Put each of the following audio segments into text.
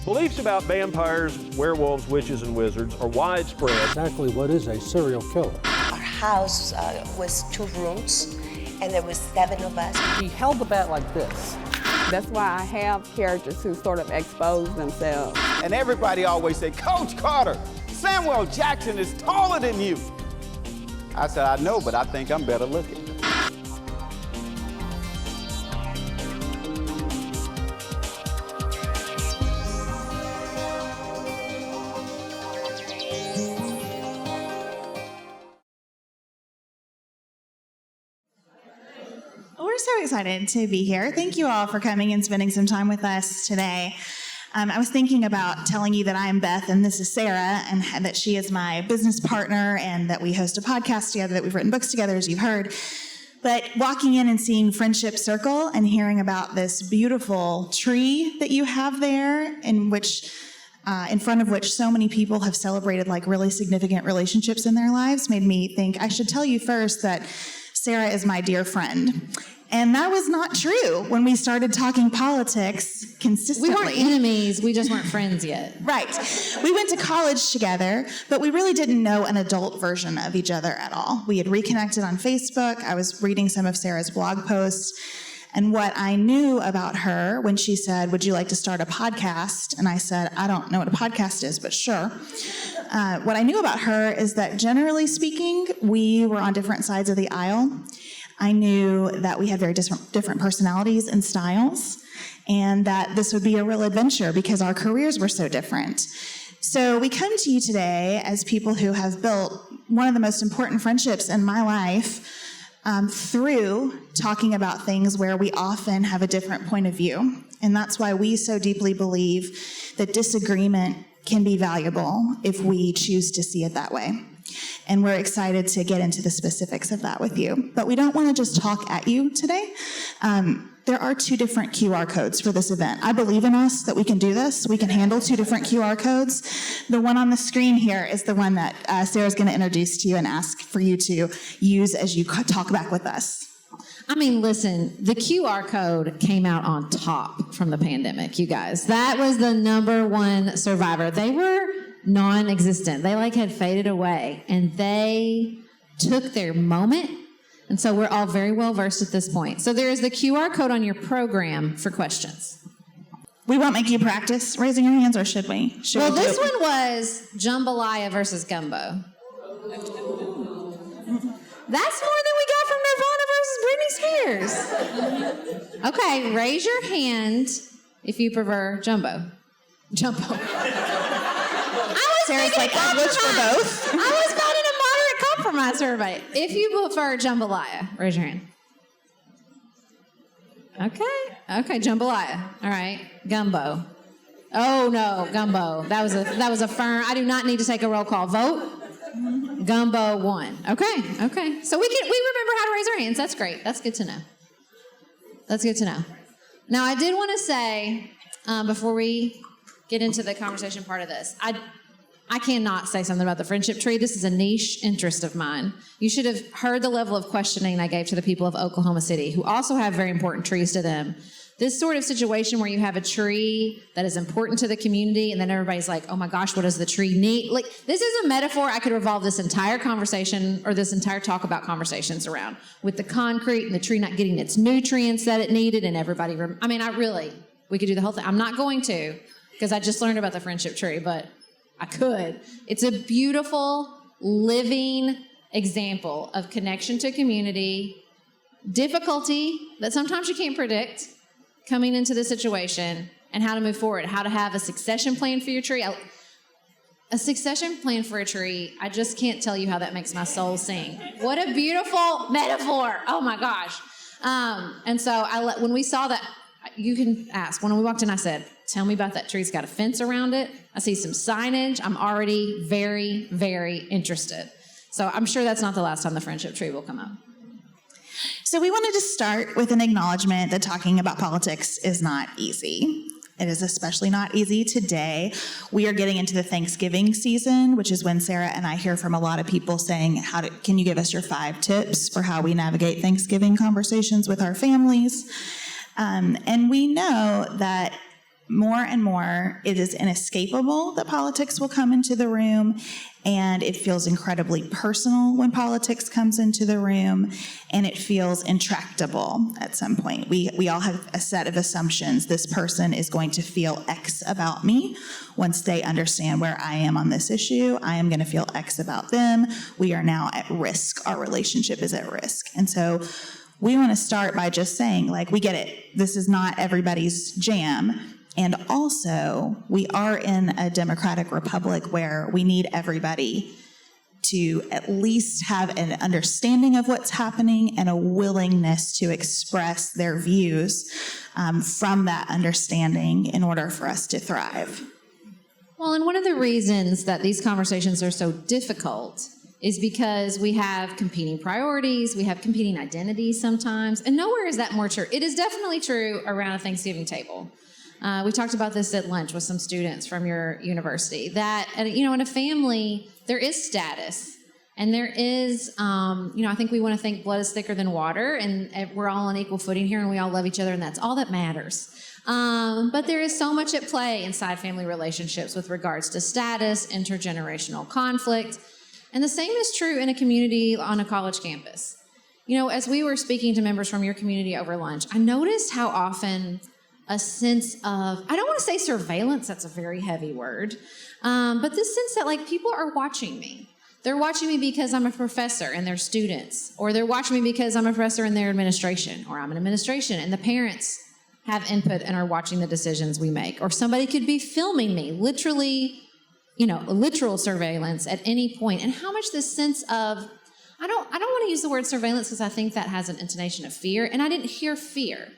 Beliefs about vampires, werewolves, witches, and wizards are widespread. Exactly what is a serial killer? Our house was 2 rooms, and there was 7 of us. He held the bat like this. That's why I have characters who sort of expose themselves. And everybody always say, Coach Carter, Samuel Jackson is taller than you. I said, I know, but I think I'm better looking. We're so excited to be here. Thank you all for coming and spending some time with us today. I was thinking about telling you that I am Beth and this is Sarah, and that she is my business partner, and that we host a podcast together, that we've written books together, as you've heard. But walking in and seeing Friendship Circle and hearing about this beautiful tree that you have there, in front of which so many people have celebrated like really significant relationships in their lives, made me think I should tell you first that Sarah is my dear friend. And that was not true when we started talking politics consistently. We weren't enemies, we just weren't friends yet. Right. We went to college together, but we really didn't know an adult version of each other at all. We had reconnected on Facebook. I was reading some of Sarah's blog posts. And what I knew about her when she said, would you like to start a podcast? And I said, I don't know what a podcast is, but sure. What I knew about her is that generally speaking, we were on different sides of the aisle. I knew that we had very different personalities and styles, and that this would be a real adventure because our careers were so different. So we come to you today as people who have built one of the most important friendships in my life through talking about things where we often have a different point of view. And that's why we so deeply believe that disagreement can be valuable if we choose to see it that way. And we're excited to get into the specifics of that with you. But we don't want to just talk at you today. There are 2 different QR codes for this event. I believe in us that we can do this. We can handle 2 different QR codes. The one on the screen here is the one that Sarah's going to introduce to you and ask for you to use as you talk back with us. I mean, listen, the QR code came out on top from the pandemic, you guys. That was the #1 survivor. They were non-existent. They had faded away, and they took their moment. And so we're all very well versed at this point. So there is the QR code on your program for questions. We won't make you practice raising your hands, or should we? Well, this one was jambalaya versus gumbo. That's more than we got from Nirvana versus Britney Spears. Okay, raise your hand if you prefer jumbo. Jumbo. Sarah's like, I wish for both. I was finding a moderate compromise for everybody. If you prefer jambalaya, raise your hand. Okay, jambalaya. All right, gumbo. Oh no, gumbo. That was a firm. I do not need to take a roll call vote. Gumbo won. Okay. So we remember how to raise our hands. That's great. That's good to know. Now I did want to say before we get into the conversation part of this, I cannot say something about the friendship tree. This is a niche interest of mine. You should have heard the level of questioning I gave to the people of Oklahoma City, who also have very important trees to them. This sort of situation where you have a tree that is important to the community, and then everybody's like, oh my gosh, what does the tree need? This is a metaphor I could revolve this entire conversation, or this entire talk about conversations around, with the concrete and the tree not getting its nutrients that it needed, and everybody, we could do the whole thing. I'm not going to, because I just learned about the friendship tree, but I could. It's a beautiful, living example of connection to community, difficulty that sometimes you can't predict coming into the situation, and how to move forward, how to have a succession plan for your tree. A succession plan for a tree, I just can't tell you how that makes my soul sing. What a beautiful metaphor. Oh my gosh. And so when we saw that, you can ask. When we walked in, I said, tell me about that tree. It's got a fence around it. I see some signage. I'm already very, very interested. So I'm sure that's not the last time the friendship tree will come up. So we wanted to start with an acknowledgement that talking about politics is not easy. It is especially not easy today. We are getting into the Thanksgiving season, which is when Sarah and I hear from a lot of people saying, can you give us your 5 tips for how we navigate Thanksgiving conversations with our families? And we know that more and more, it is inescapable that politics will come into the room, and it feels incredibly personal when politics comes into the room, and it feels intractable at some point. We all have a set of assumptions. This person is going to feel X about me. Once they understand where I am on this issue, I am going to feel X about them. We are now at risk. Our relationship is at risk. And so we want to start by just saying, like, we get it. This is not everybody's jam. And also, we are in a democratic republic where we need everybody to at least have an understanding of what's happening and a willingness to express their views from that understanding in order for us to thrive. Well, and one of the reasons that these conversations are so difficult is because we have competing priorities, we have competing identities sometimes, and nowhere is that more true. It is definitely true around a Thanksgiving table. We talked about this at lunch with some students from your university, that, in a family, there is status, and there is, I think we want to think blood is thicker than water, and we're all on equal footing here, and we all love each other, and that's all that matters. But there is so much at play inside family relationships with regards to status, intergenerational conflict, and the same is true in a community on a college campus. As we were speaking to members from your community over lunch, I noticed how often a sense of, I don't want to say surveillance, that's a very heavy word, but this sense that, like, people are watching me. They're watching me because I'm a professor and they're students, or they're watching me because I'm a professor in their administration, or I'm in administration and the parents have input and are watching the decisions we make. Or somebody could be filming me, literally, literal surveillance at any point. And how much this sense of, I don't want to use the word surveillance because I think that has an intonation of fear, and I didn't hear fear.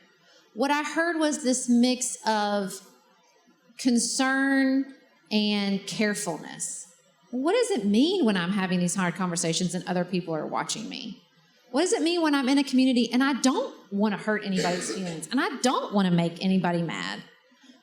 What I heard was this mix of concern and carefulness. What does it mean when I'm having these hard conversations and other people are watching me? What does it mean when I'm in a community and I don't want to hurt anybody's feelings and I don't want to make anybody mad?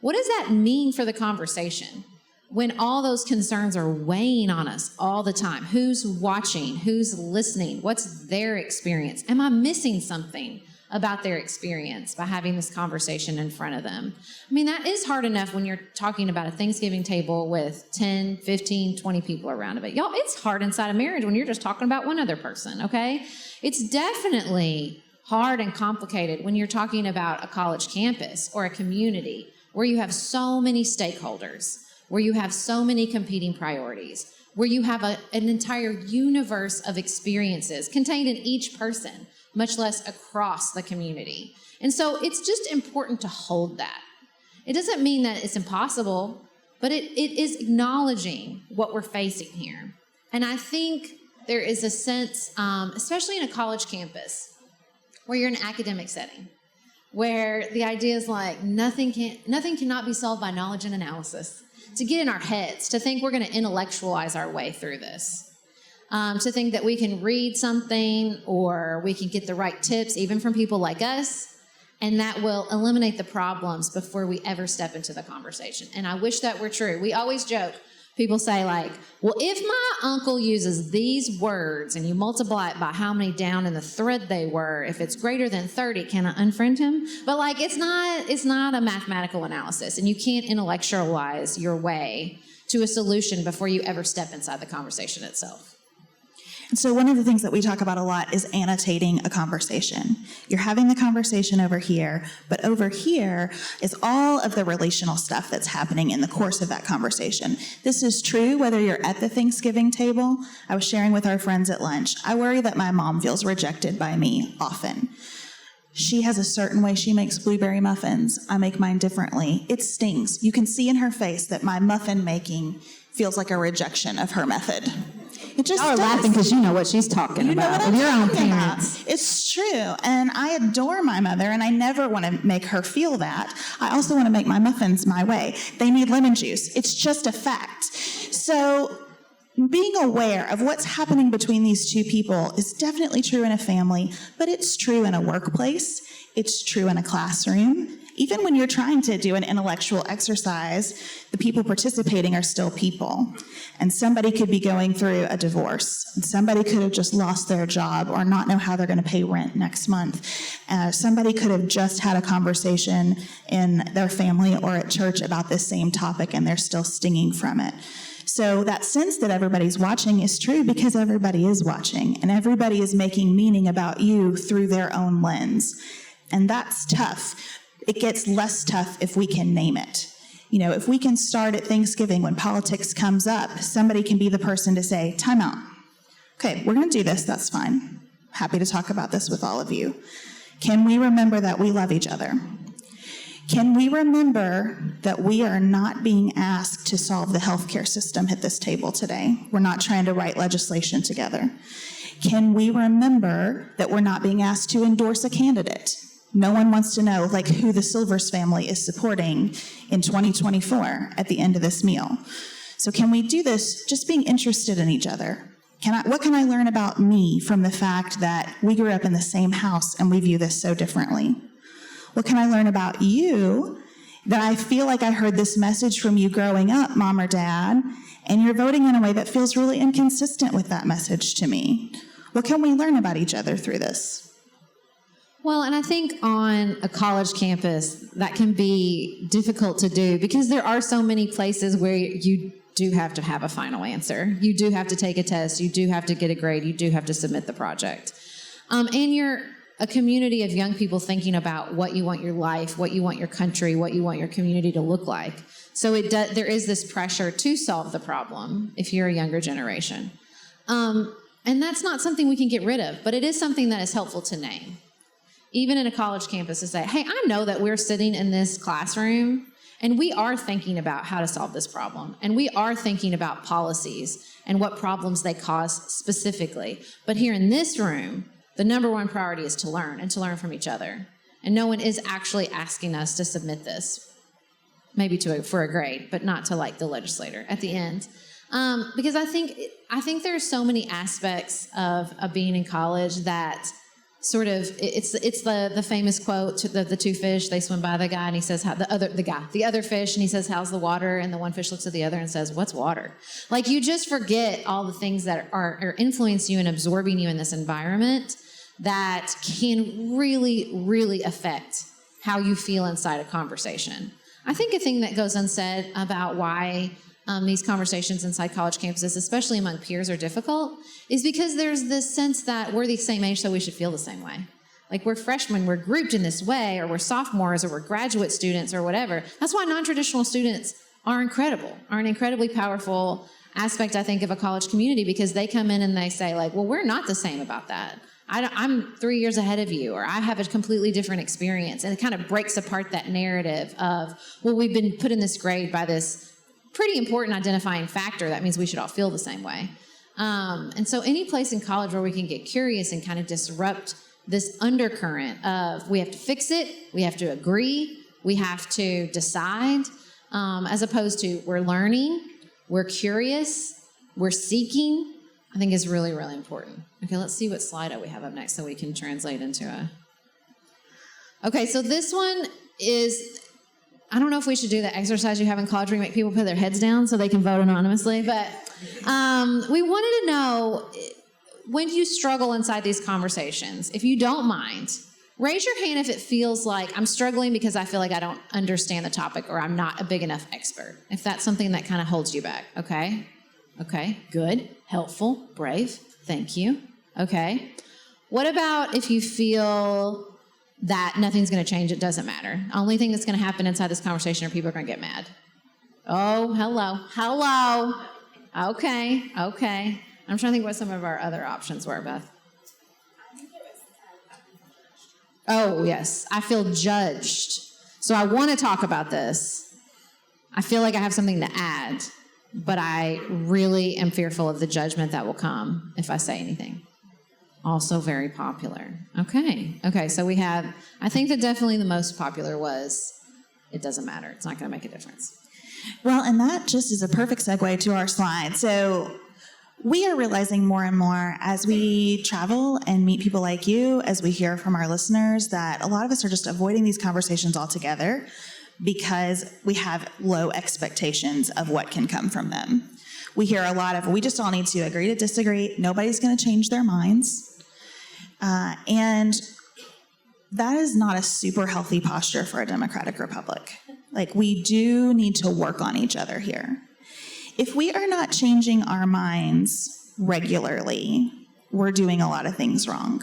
What does that mean for the conversation when all those concerns are weighing on us all the time? Who's watching? Who's listening? What's their experience? Am I missing something about their experience by having this conversation in front of them? I mean, that is hard enough when you're talking about a Thanksgiving table with 10, 15, 20 people around of it. Y'all, it's hard inside a marriage when you're just talking about one other person, okay? It's definitely hard and complicated when you're talking about a college campus or a community where you have so many stakeholders, where you have so many competing priorities, where you have an entire universe of experiences contained in each person, much less across the community. And so it's just important to hold that. It doesn't mean that it's impossible, but it is acknowledging what we're facing here. And I think there is a sense, especially in a college campus, where you're in an academic setting, where the idea is like nothing cannot be solved by knowledge and analysis. To get in our heads, to think we're going to intellectualize our way through this. To think that we can read something or we can get the right tips, even from people like us, and that will eliminate the problems before we ever step into the conversation. And I wish that were true. We always joke. People say, like, well, if my uncle uses these words and you multiply it by how many down in the thread they were, if it's greater than 30, can I unfriend him? But, like, it's not a mathematical analysis, and you can't intellectualize your way to a solution before you ever step inside the conversation itself. So one of the things that we talk about a lot is annotating a conversation. You're having the conversation over here, but over here is all of the relational stuff that's happening in the course of that conversation. This is true whether you're at the Thanksgiving table. I was sharing with our friends at lunch. I worry that my mom feels rejected by me often. She has a certain way she makes blueberry muffins. I make mine differently. It stings. You can see in her face that my muffin making feels like a rejection of her method. It just Y'all are laughing because you know what she's talking about with your own parents. It's true, and I adore my mother, and I never want to make her feel that. I also want to make my muffins my way. They need lemon juice. It's just a fact. So being aware of what's happening between these two people is definitely true in a family, but it's true in a workplace. It's true in a classroom. Even when you're trying to do an intellectual exercise, the people participating are still people. And somebody could be going through a divorce. And somebody could have just lost their job or not know how they're going to pay rent next month. Somebody could have just had a conversation in their family or at church about this same topic, and they're still stinging from it. So that sense that everybody's watching is true because everybody is watching, and everybody is making meaning about you through their own lens. And that's tough. It gets less tough if we can name it. You know, if we can start at Thanksgiving when politics comes up, somebody can be the person to say, time out. Okay, we're going to do this. That's fine. Happy to talk about this with all of you. Can we remember that we love each other? Can we remember that we are not being asked to solve the healthcare system at this table today? We're not trying to write legislation together. Can we remember that we're not being asked to endorse a candidate? No one wants to know who the Silvers family is supporting in 2024 at the end of this meal. So can we do this just being interested in each other? What can I learn about me from the fact that we grew up in the same house and we view this so differently? What can I learn about you that I feel like I heard this message from you growing up, Mom or Dad, and you're voting in a way that feels really inconsistent with that message to me? What can we learn about each other through this? Well, and I think on a college campus, that can be difficult to do because there are so many places where you do have to have a final answer. You do have to take a test. You do have to get a grade. You do have to submit the project. And you're a community of young people thinking about what you want your life, what you want your country, what you want your community to look like. So there is this pressure to solve the problem if you're a younger generation. And that's not something we can get rid of, but it is something that is helpful to name. Even in a college campus to say, hey, I know that we're sitting in this classroom and we are thinking about how to solve this problem. And we are thinking about policies and what problems they cause specifically. But here in this room, the number one priority is to learn and to learn from each other. And no one is actually asking us to submit this, maybe for a grade, but not to the legislator at the end. Because I think there are so many aspects of being in college that sort of, it's the famous quote, the two fish, they swim by the guy and he says, the other fish, and he says, how's the water? And the one fish looks at the other and says, what's water? You just forget all the things that are influencing you and absorbing you in this environment that can really, really affect how you feel inside a conversation. I think a thing that goes unsaid about why these conversations inside college campuses, especially among peers, are difficult is because there's this sense that we're the same age, so we should feel the same way. We're freshmen, we're grouped in this way, or we're sophomores, or we're graduate students, or whatever. That's why non-traditional students are an incredibly powerful aspect, I think, of a college community, because they come in and they say, well, we're not the same about that. I'm 3 years ahead of you, or I have a completely different experience. And it kind of breaks apart that narrative of, well, we've been put in this grade by this pretty important identifying factor. That means we should all feel the same way. And so any place in college where we can get curious and kind of disrupt this undercurrent of we have to fix it, we have to agree, we have to decide, as opposed to we're learning, we're curious, we're seeking, I think is really, really important. Okay, let's see what slide we have up next so we can translate into a... Okay, so this one is... I don't know if we should do the exercise you have in college where you make people put their heads down so they can vote anonymously, but we wanted to know, when you struggle inside these conversations, if you don't mind, raise your hand if it feels like I'm struggling because I feel like I don't understand the topic or I'm not a big enough expert, if that's something that kind of holds you back, okay? Okay, good, helpful, brave, thank you, okay. What about if you feel that nothing's going to change, it doesn't matter. The only thing that's going to happen inside this conversation are people are going to get mad. Oh, hello. Okay. I'm trying to think what some of our other options were, Beth. Oh, yes. I feel judged. So I want to talk about this. I feel like I have something to add, but I really am fearful of the judgment that will come if I say anything. Also very popular. Okay, so we have, I think that definitely the most popular was, it doesn't matter, it's not going to make a difference. Well, and that just is a perfect segue to our slide. So We are realizing more and more as we travel and meet people like you, as we hear from our listeners, that a lot of us are just avoiding these conversations altogether because we have low expectations of what can come from them. We hear a lot of, we just all need to agree to disagree. Nobody's going to change their minds. And that is not a super healthy posture for a democratic republic. Like, we do need to work on each other here. If we are not changing our minds regularly, we're doing a lot of things wrong.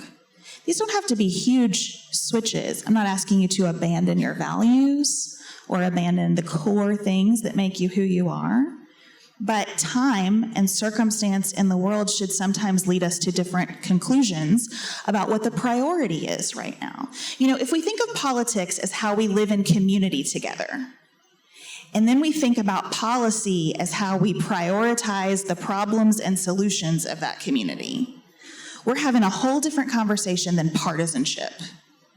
These don't have to be huge switches. I'm not asking you to abandon your values or abandon the core things that make you who you are. But time and circumstance in the world should sometimes lead us to different conclusions about what the priority is right now. You know, if we think of politics as how we live in community together, and then we think about policy as how we prioritize the problems and solutions of that community, we're having a whole different conversation than partisanship,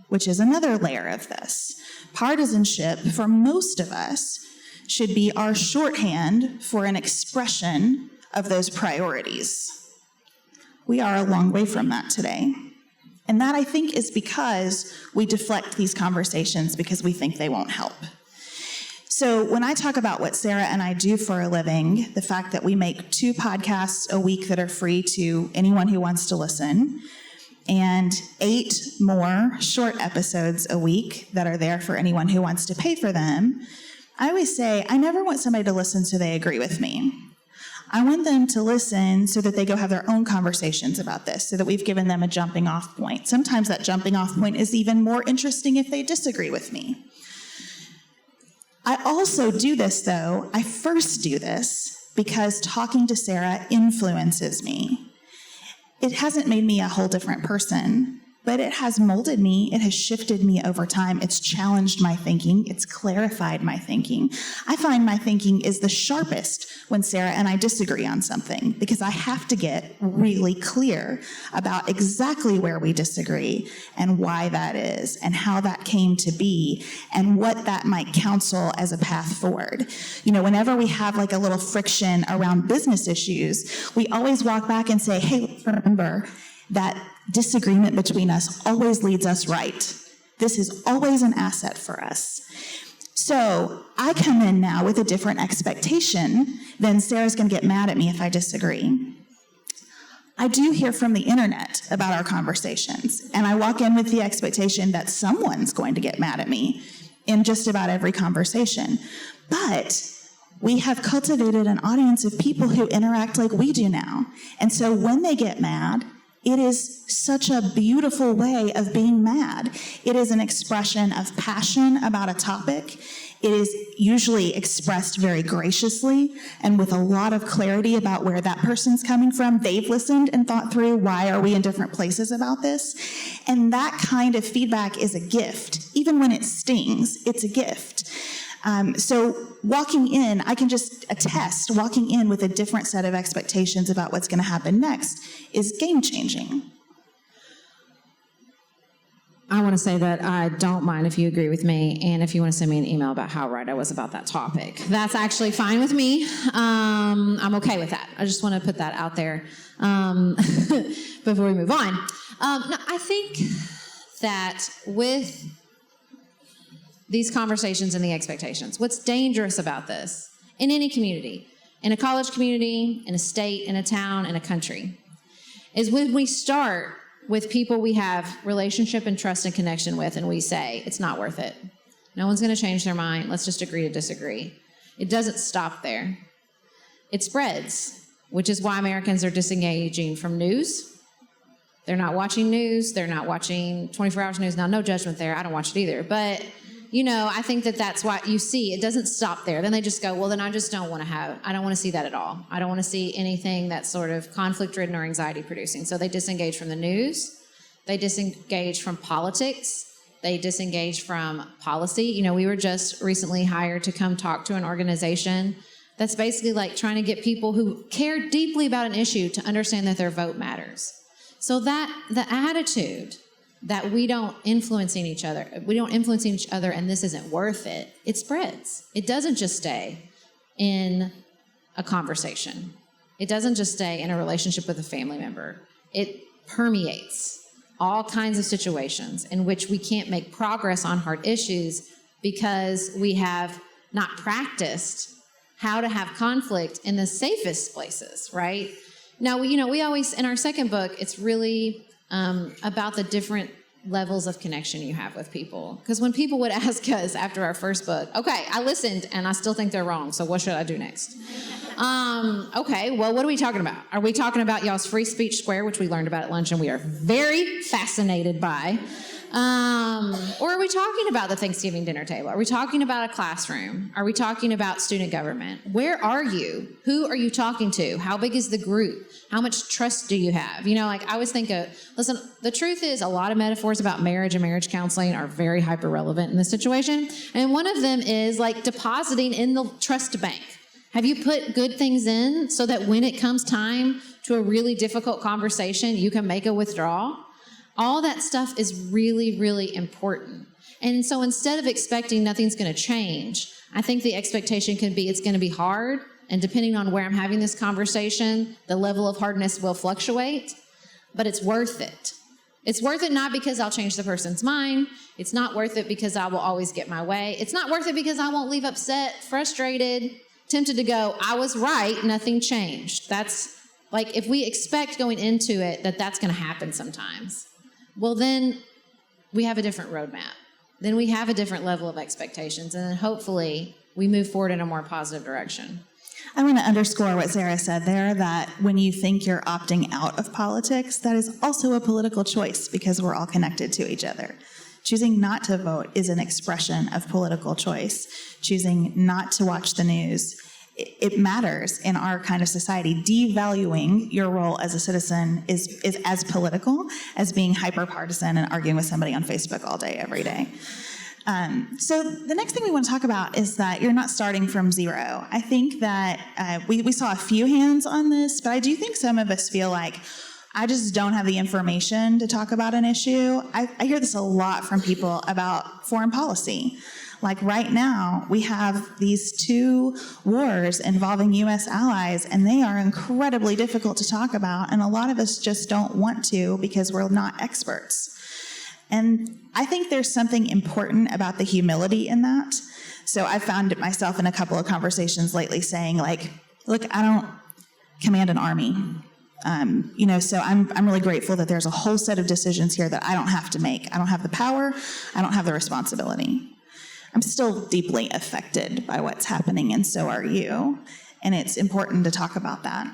which is another layer of this. Partisanship, for most of us, should be our shorthand for an expression of those priorities. We are a long way from that today. And that, I think, is because we deflect these conversations because we think they won't help. So when I talk about what Sarah and I do for a living, the fact that we make 2 podcasts a week that are free to anyone who wants to listen, and 8 more short episodes a week that are there for anyone who wants to pay for them, I always say, I never want somebody to listen so they agree with me. I want them to listen so that they go have their own conversations about this, so that we've given them a jumping off point. Sometimes that jumping off point is even more interesting if they disagree with me. I also do this, though, I first do this because talking to Sarah influences me. It hasn't made me a whole different person, but it has molded me, it has shifted me over time, it's challenged my thinking, it's clarified my thinking. I find my thinking is the sharpest when Sarah and I disagree on something, because I have to get really clear about exactly where we disagree and why that is and how that came to be and what that might counsel as a path forward. You know, whenever we have like a little friction around business issues, we always walk back and say, hey, remember that disagreement between us always leads us right. This is always an asset for us. So I come in now with a different expectation than Sarah's going to get mad at me if I disagree. I do hear from the internet about our conversations, and I walk in with the expectation that someone's going to get mad at me in just about every conversation. But we have cultivated an audience of people who interact like we do now. And so when they get mad, it is such a beautiful way of being mad. It is an expression of passion about a topic. It is usually expressed very graciously and with a lot of clarity about where that person's coming from. They've listened and thought through, why are we in different places about this? And that kind of feedback is a gift. Even when it stings, it's a gift. So walking in, I can just attest, walking in with a different set of expectations about what's going to happen next is game-changing. I want to say that I don't mind if you agree with me, and if you want to send me an email about how right I was about that topic. That's actually fine with me. I'm okay with that. I just want to put that out there before we move on. No, I think that with these conversations and the expectations, what's dangerous about this in any community, in a college community, in a state, in a town, in a country, is when we start with people we have relationship and trust and connection with, and we say, it's not worth it. No one's going to change their mind. Let's just agree to disagree. It doesn't stop there. It spreads, which is why Americans are disengaging from news. They're not watching news. They're not watching 24 hours news. Now, no judgment there. I don't watch it either. But you know, I think that that's what you see. It doesn't stop there. Then they just go, well, then I just don't want to I don't want to see that at all. I don't want to see anything that's sort of conflict-ridden or anxiety-producing. So they disengage from the news. They disengage from politics. They disengage from policy. You know, we were just recently hired to come talk to an organization that's basically like trying to get people who care deeply about an issue to understand that their vote matters. So that the attitude that we don't influence each other, and this isn't worth it, it spreads. It doesn't just stay in a conversation. It doesn't just stay in a relationship with a family member. It permeates all kinds of situations in which we can't make progress on hard issues because we have not practiced how to have conflict in the safest places, right? Now, we always, in our second book, it's really about the different levels of connection you have with people. Because when people would ask us after our first book, okay, I listened and I still think they're wrong, so what should I do next? Okay, well, what are we talking about? Are we talking about y'all's free speech square, which we learned about at lunch and we are very fascinated by? Or are we talking about the Thanksgiving dinner table? Are we talking about a classroom? Are we talking about student government? Where are you? Who are you talking to? How big is the group? How much trust do you have? I always think listen, the truth is a lot of metaphors about marriage and marriage counseling are very hyper relevant in this situation. And one of them is like depositing in the trust bank. Have you put good things in so that when it comes time to a really difficult conversation, you can make a withdrawal? All that stuff is really, really important. And so instead of expecting nothing's going to change, I think the expectation can be it's going to be hard. And depending on where I'm having this conversation, the level of hardness will fluctuate, but it's worth it. It's worth it not because I'll change the person's mind. It's not worth it because I will always get my way. It's not worth it because I won't leave upset, frustrated, tempted to go, I was right, nothing changed. That's like if we expect going into it that that's going to happen sometimes. Well, then we have a different roadmap. Then we have a different level of expectations, and then hopefully we move forward in a more positive direction. I want to underscore what Sarah said there, that when you think you're opting out of politics, that is also a political choice because we're all connected to each other. Choosing not to vote is an expression of political choice. Choosing not to watch the news, it matters in our kind of society. Devaluing your role as a citizen is as political as being hyper-partisan and arguing with somebody on Facebook all day, every day. So the next thing we want to talk about is that you're not starting from zero. I think that we saw a few hands on this, but I do think some of us feel like, I just don't have the information to talk about an issue. I hear this a lot from people about foreign policy. Like right now, we have these 2 wars involving U.S. allies, and they are incredibly difficult to talk about, and a lot of us just don't want to because we're not experts. And I think there's something important about the humility in that. So I found it myself in a couple of conversations lately saying, like, look, I don't command an army. So I'm really grateful that there's a whole set of decisions here that I don't have to make. I don't have the power. I don't have the responsibility. I'm still deeply affected by what's happening, and so are you. And it's important to talk about that.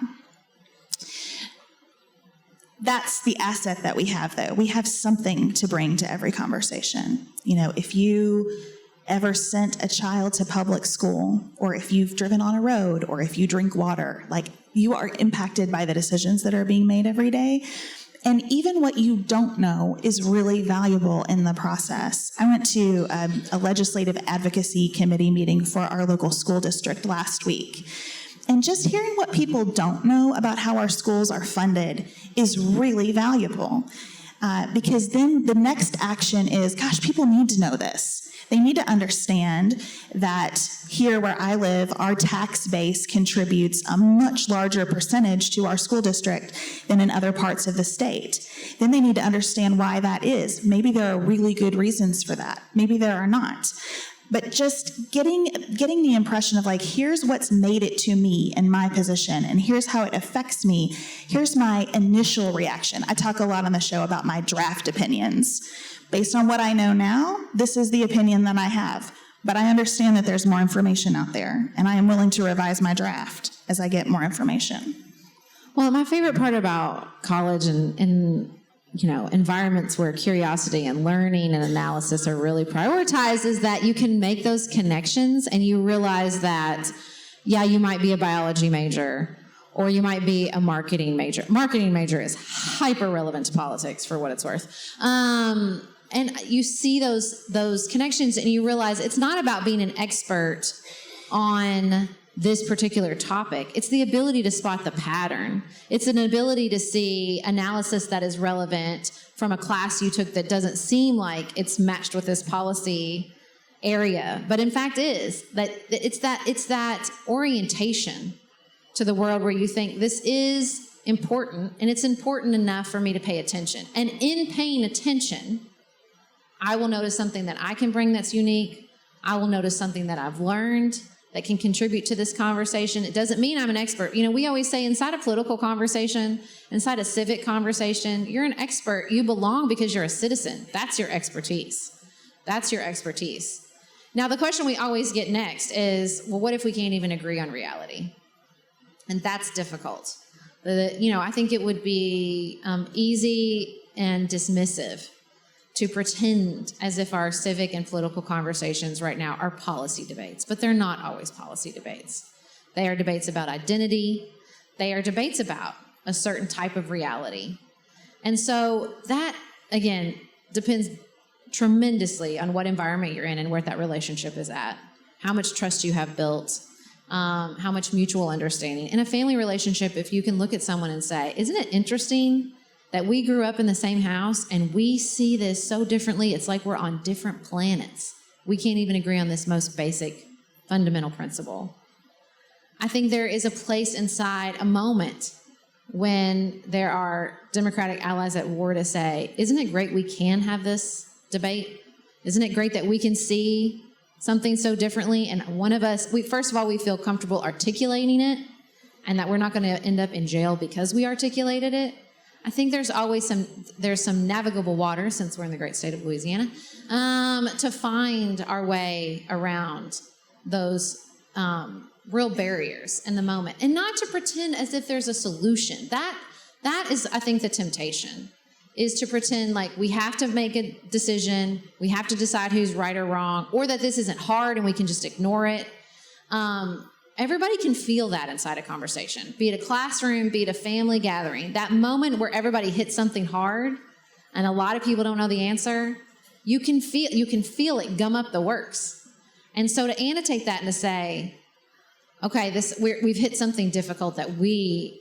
That's the asset that we have, though. We have something to bring to every conversation. If you ever sent a child to public school, or if you've driven on a road, or if you drink water, like, you are impacted by the decisions that are being made every day. And even what you don't know is really valuable in the process. I went to a legislative advocacy committee meeting for our local school district last week. And just hearing what people don't know about how our schools are funded is really valuable. Because then the next action is, gosh, people need to know this. They need to understand that here where I live, our tax base contributes a much larger percentage to our school district than in other parts of the state. Then they need to understand why that is. Maybe there are really good reasons for that. Maybe there are not. But just getting the impression of, like, here's what's made it to me in my position, and here's how it affects me. Here's my initial reaction. I talk a lot on the show about my draft opinions. Based on what I know now, this is the opinion that I have. But I understand that there's more information out there, and I am willing to revise my draft as I get more information. Well, my favorite part about college and environments where curiosity and learning and analysis are really prioritized is that you can make those connections and you realize that, yeah, you might be a biology major or you might be a marketing major. Marketing major is hyper relevant to politics for what it's worth. And you see those connections and you realize it's not about being an expert on this particular topic. It's the ability to spot the pattern. It's an ability to see analysis that is relevant from a class you took that doesn't seem like it's matched with this policy area, but in fact is. It's that orientation to the world where you think this is important and it's important enough for me to pay attention. And in paying attention, I will notice something that I can bring that's unique. I will notice something that I've learned that can contribute to this conversation. It doesn't mean I'm an expert. You know, we always say inside a political conversation, inside a civic conversation, you're an expert. You belong because you're a citizen. That's your expertise. That's your expertise. Now, the question we always get next is, well, what if we can't even agree on reality? And that's difficult. I think it would be easy and dismissive to pretend as if our civic and political conversations right now are policy debates, but they're not always policy debates. They are debates about identity. They are debates about a certain type of reality. And so that, again, depends tremendously on what environment you're in and where that relationship is at, how much trust you have built, how much mutual understanding. In a family relationship, if you can look at someone and say, isn't it interesting that we grew up in the same house and we see this so differently, it's like we're on different planets. We can't even agree on this most basic fundamental principle. I think there is a place inside a moment when there are Democratic allies at war to say, isn't it great we can have this debate? Isn't it great that we can see something so differently? And one of us, first of all, we feel comfortable articulating it and that we're not going to end up in jail because we articulated it. I think there's always some navigable water, since we're in the great state of Louisiana, to find our way around those real barriers in the moment, and not to pretend as if there's a solution. That is, I think, the temptation, is to pretend like we have to make a decision, we have to decide who's right or wrong, or that this isn't hard and we can just ignore it. Everybody can feel that inside a conversation, be it a classroom, be it a family gathering. That moment where everybody hits something hard and a lot of people don't know the answer, you can feel it gum up the works. And so to annotate that and to say, okay, we've hit something difficult, that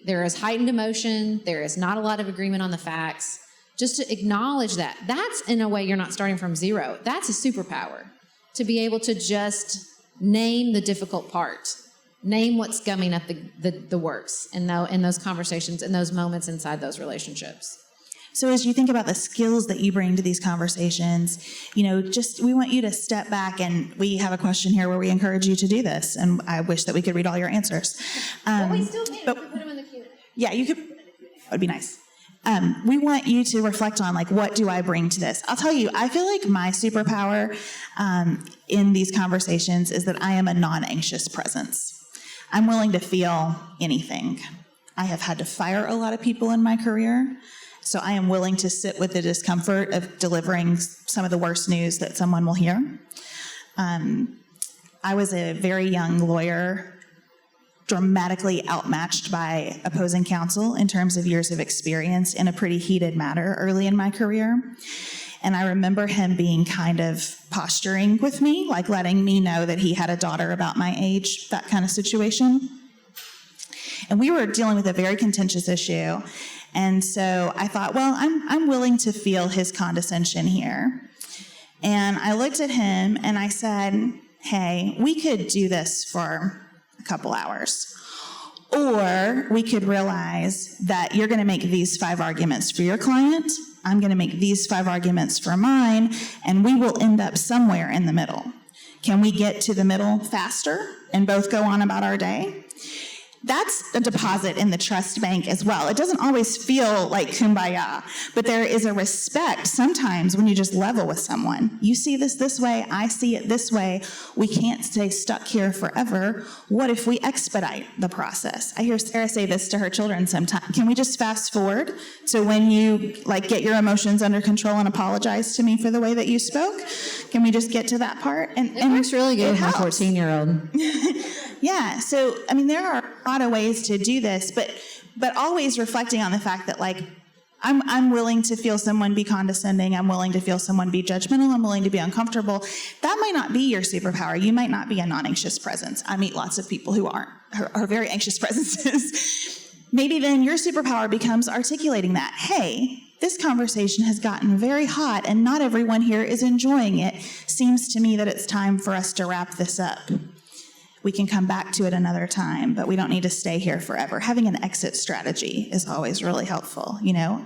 there is heightened emotion, there is not a lot of agreement on the facts, just to acknowledge that. That's, in a way, you're not starting from zero. That's a superpower, to be able to just name the difficult part. Name what's gumming up the works in those conversations, in those moments inside those relationships. So as you think about the skills that you bring to these conversations, we want you to step back, and we have a question here where we encourage you to do this, and I wish that we could read all your answers. We still can. We can put them in the Q&A. Yeah, you could. That would be nice. We want you to reflect on, what do I bring to this? I'll tell you, I feel like my superpower in these conversations is that I am a non-anxious presence. I'm willing to feel anything. I have had to fire a lot of people in my career, so I am willing to sit with the discomfort of delivering some of the worst news that someone will hear. I was a very young lawyer, dramatically outmatched by opposing counsel in terms of years of experience in a pretty heated matter early in my career. And I remember him being kind of posturing with me, like letting me know that he had a daughter about my age, that kind of situation. And we were dealing with a very contentious issue. And so I thought, well, I'm willing to feel his condescension here. And I looked at him and I said, hey, we could do this for a couple hours. Or we could realize that you're going to make these 5 arguments for your client, I'm going to make these 5 arguments for mine, and we will end up somewhere in the middle. Can we get to the middle faster and both go on about our day? That's a deposit in the trust bank as well. It doesn't always feel like kumbaya, but there is a respect sometimes when you just level with someone. You see this way, I see it this way. We can't stay stuck here forever. What if we expedite the process? I hear Sarah say this to her children sometimes. Can we just fast forward to when you get your emotions under control and apologize to me for the way that you spoke? Can we just get to that part? And it works really good with my 14-year-old. Yeah, so, there are a lot of ways to do this, but always reflecting on the fact that, I'm willing to feel someone be condescending, I'm willing to feel someone be judgmental, I'm willing to be uncomfortable. That might not be your superpower. You might not be a non-anxious presence. I meet lots of people who are very anxious presences. Maybe then your superpower becomes articulating that. Hey, this conversation has gotten very hot, and not everyone here is enjoying it. Seems to me that it's time for us to wrap this up. We can come back to it another time, but we don't need to stay here forever. Having an exit strategy is always really helpful,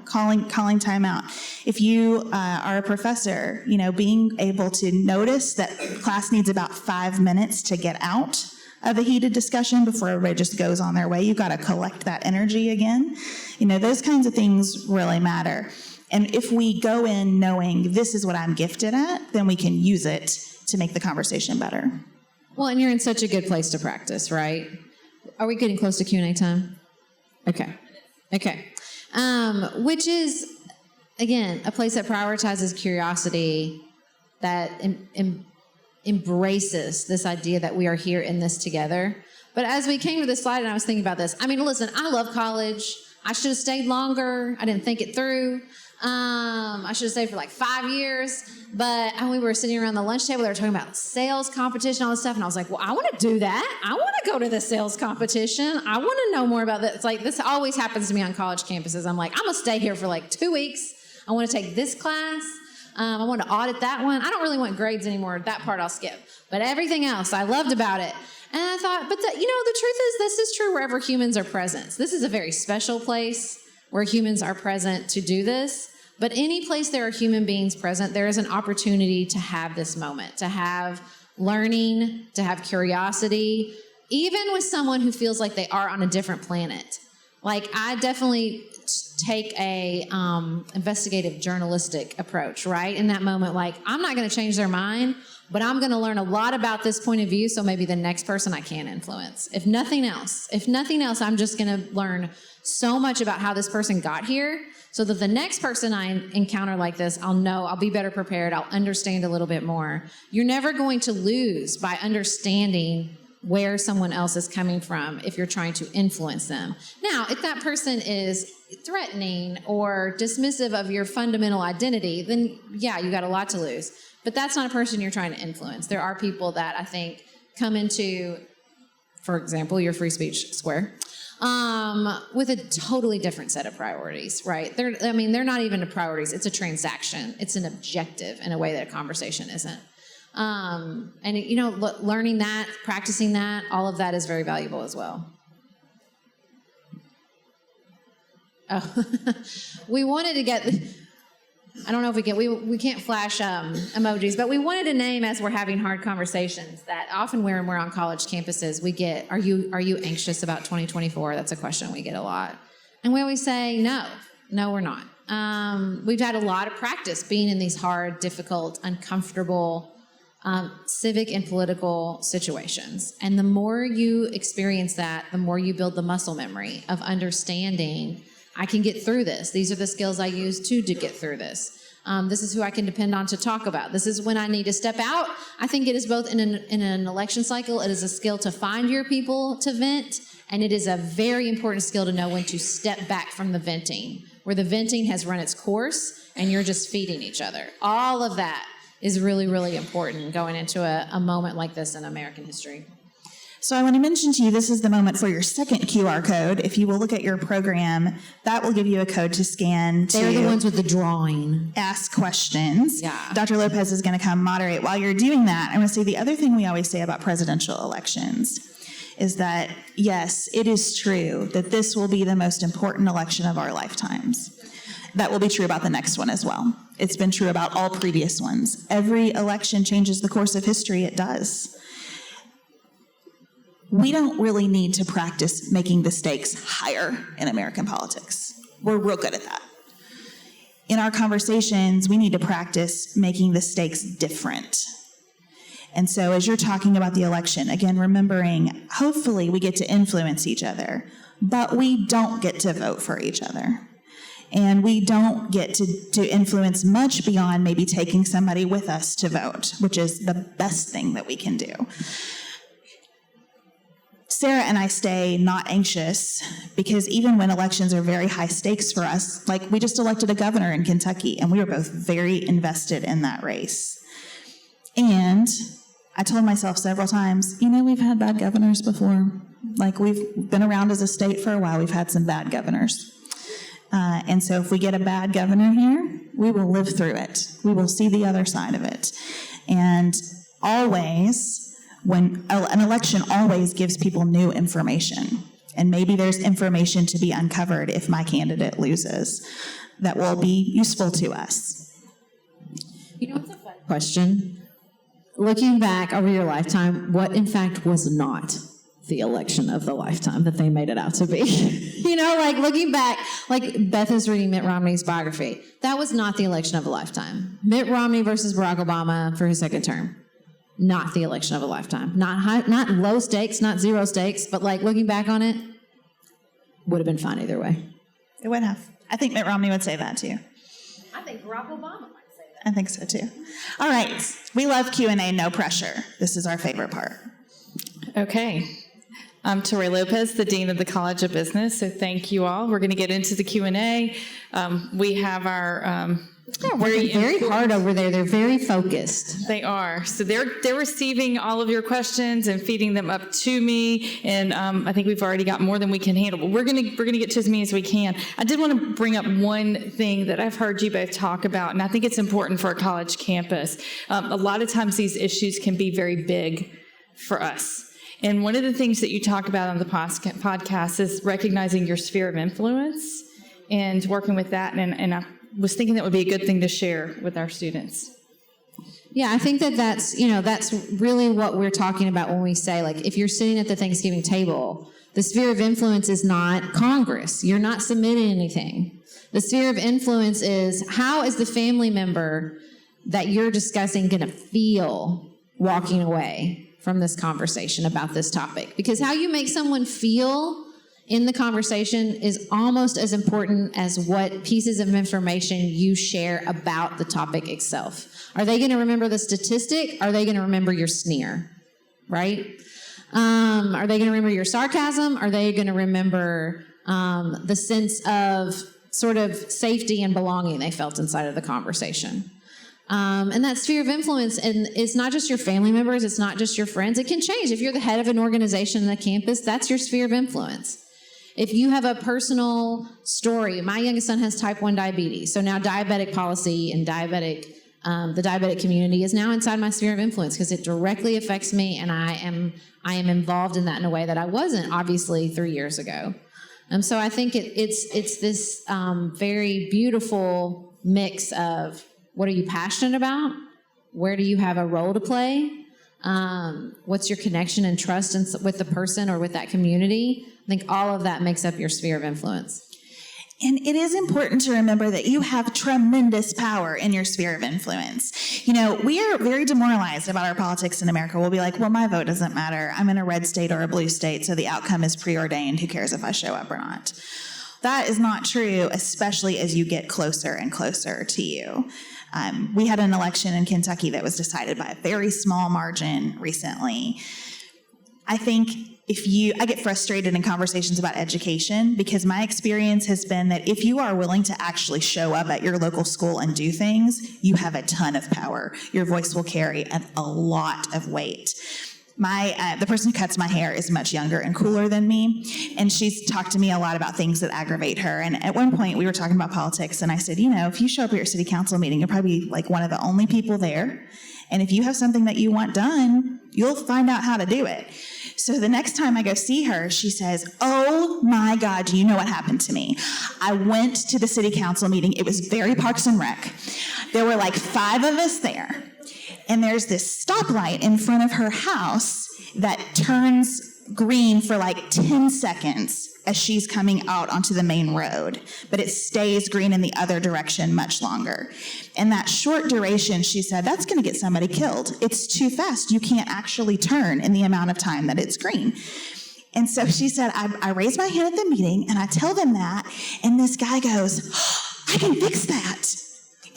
calling time out. If you are a professor, being able to notice that class needs about 5 minutes to get out of a heated discussion before everybody just goes on their way. You've got to collect that energy again. Those kinds of things really matter. And if we go in knowing this is what I'm gifted at, then we can use it to make the conversation better. Well, and you're in such a good place to practice, right? Are we getting close to Q&A time? Okay. Which is, again, a place that prioritizes curiosity, that embraces this idea that we are here in this together. But as we came to this slide and I was thinking about this, listen, I love college. I should have stayed longer. I didn't think it through. I should have stayed for like 5 years. But we were sitting around the lunch table. They were talking about sales competition, all this stuff. And I was like, well, I want to do that. I want to go to the sales competition. I want to know more about this. It's like, this always happens to me on college campuses. I'm like, I'm going to stay here for like 2 weeks. I want to take this class. I want to audit that one. I don't really want grades anymore. That part I'll skip. But everything else I loved about it. And I thought, but the truth is, this is true wherever humans are present. This is a very special place where humans are present to do this. But any place there are human beings present, there is an opportunity to have this moment, to have learning, to have curiosity, even with someone who feels like they are on a different planet. Like, I definitely take a investigative journalistic approach, right? In that moment, like, I'm not going to change their mind, but I'm going to learn a lot about this point of view, so maybe the next person I can influence. If nothing else, I'm just going to learn so much about how this person got here, so that the next person I encounter like this, I'll be better prepared, I'll understand a little bit more. You're never going to lose by understanding where someone else is coming from if you're trying to influence them. Now, if that person is threatening or dismissive of your fundamental identity, then yeah, you got a lot to lose. But that's not a person you're trying to influence. There are people that I think come into, for example, your free speech square, with a totally different set of priorities, right? They're not even priorities. It's a transaction. It's an objective in a way that a conversation isn't. Learning that, practicing that, all of that is very valuable as well. Oh, we wanted to get, I don't know if we can't flash emojis, but we wanted to name, as we're having hard conversations, that often when we're on college campuses, we get, are you anxious about 2024? That's a question we get a lot. And we always say, no, we're not. We've had a lot of practice being in these hard, difficult, uncomfortable, civic and political situations. And the more you experience that, the more you build the muscle memory of understanding, I can get through this. These are the skills I use to get through this. This is who I can depend on to talk about. This is when I need to step out. I think it is both in an election cycle, it is a skill to find your people to vent, and it is a very important skill to know when to step back from the venting, where the venting has run its course and you're just feeding each other. All of that is really, really important going into a moment like this in American history. So I want to mention to you, this is the moment for your second QR code. If you will look at your program, that will give you a code to scan to... They're the ones with the drawing. ...ask questions. Yeah. Dr. Lopez is going to come moderate. While you're doing that, I want to say the other thing we always say about presidential elections is that, yes, it is true that this will be the most important election of our lifetimes. That will be true about the next one as well. It's been true about all previous ones. Every election changes the course of history. It does. We don't really need to practice making the stakes higher in American politics. We're real good at that. In our conversations, we need to practice making the stakes different. And so as you're talking about the election, again, remembering, hopefully we get to influence each other, but we don't get to vote for each other. And we don't get to influence much beyond maybe taking somebody with us to vote, which is the best thing that we can do. Sarah and I stay not anxious because even when elections are very high stakes for us, like we just elected a governor in Kentucky, and we were both very invested in that race. And I told myself several times, we've had bad governors before. Like, we've been around as a state for a while. We've had some bad governors. And so if we get a bad governor here, we will live through it. We will see the other side of it. And always, when an election always gives people new information. And maybe there's information to be uncovered if my candidate loses that will be useful to us. You know, it's a fun question. Looking back over your lifetime, what in fact was not the election of the lifetime that they made it out to be? You know, like looking back, like Beth is reading Mitt Romney's biography. That was not the election of a lifetime. Mitt Romney versus Barack Obama for his second term. Not the election of a lifetime. Not high, not low stakes, not zero stakes, but like looking back on it, would have been fine either way. It would have. I think Mitt Romney would say that too. I think Barack Obama might say that. I think so too. All right. We love Q&A, no pressure. This is our favorite part. Okay. I'm Tori Lopez, the Dean of the College of Business, so thank you all. We're going to get into the Q&A. We have our They're working very hard over there. They're very focused. They are. So they're receiving all of your questions and feeding them up to me, and I think we've already got more than we can handle. But we're gonna get to as many as we can. I did want to bring up one thing that I've heard you both talk about, and I think it's important for a college campus. A lot of times these issues can be very big for us. And one of the things that you talk about on the podcast is recognizing your sphere of influence and working with that. And I was thinking that would be a good thing to share with our students. Yeah, I think that's really what we're talking about when we say, like, if you're sitting at the Thanksgiving table, the sphere of influence is not Congress. You're not submitting anything. The sphere of influence is, how is the family member that you're discussing going to feel walking away from this conversation about this topic? Because how you make someone feel in the conversation is almost as important as what pieces of information you share about the topic itself. Are they going to remember the statistic? Are they going to remember your sneer? Right? Are they going to remember your sarcasm? Are they going to remember the sense of sort of safety and belonging they felt inside of the conversation? And that sphere of influence, and it's not just your family members, it's not just your friends. It can change. If you're the head of an organization on the campus, that's your sphere of influence. If you have a personal story, my youngest son has type 1 diabetes, so now diabetic policy and the diabetic community is now inside my sphere of influence because it directly affects me, and I am involved in that in a way that I wasn't, obviously, 3 years ago. So I think it's this very beautiful mix of, what are you passionate about? Where do you have a role to play? What's your connection and trust with the person or with that community? I think all of that makes up your sphere of influence. And it is important to remember that you have tremendous power in your sphere of influence. You know, we are very demoralized about our politics in America. We'll be like, well, my vote doesn't matter. I'm in a red state or a blue state, so the outcome is preordained. Who cares if I show up or not? That is not true, especially as you get closer and closer to you. We had an election in Kentucky that was decided by a very small margin recently. I think I get frustrated in conversations about education because my experience has been that if you are willing to actually show up at your local school and do things, you have a ton of power. Your voice will carry a lot of weight. The person who cuts my hair is much younger and cooler than me, and she's talked to me a lot about things that aggravate her. And at one point, we were talking about politics, and I said, you know, if you show up at your city council meeting, you're probably like one of the only people there. And if you have something that you want done, you'll find out how to do it. So the next time I go see her, she says, oh my God, do you know what happened to me? I went to the city council meeting. It was very Parks and Rec. There were like 5 of us there. And there's this stoplight in front of her house that turns green for like 10 seconds as she's coming out onto the main road, but it stays green in the other direction much longer. In that short duration, she said, that's going to get somebody killed. It's too fast. You can't actually turn in the amount of time that it's green. And so she said, I raise my hand at the meeting and I tell them that, and this guy goes, oh, I can fix that.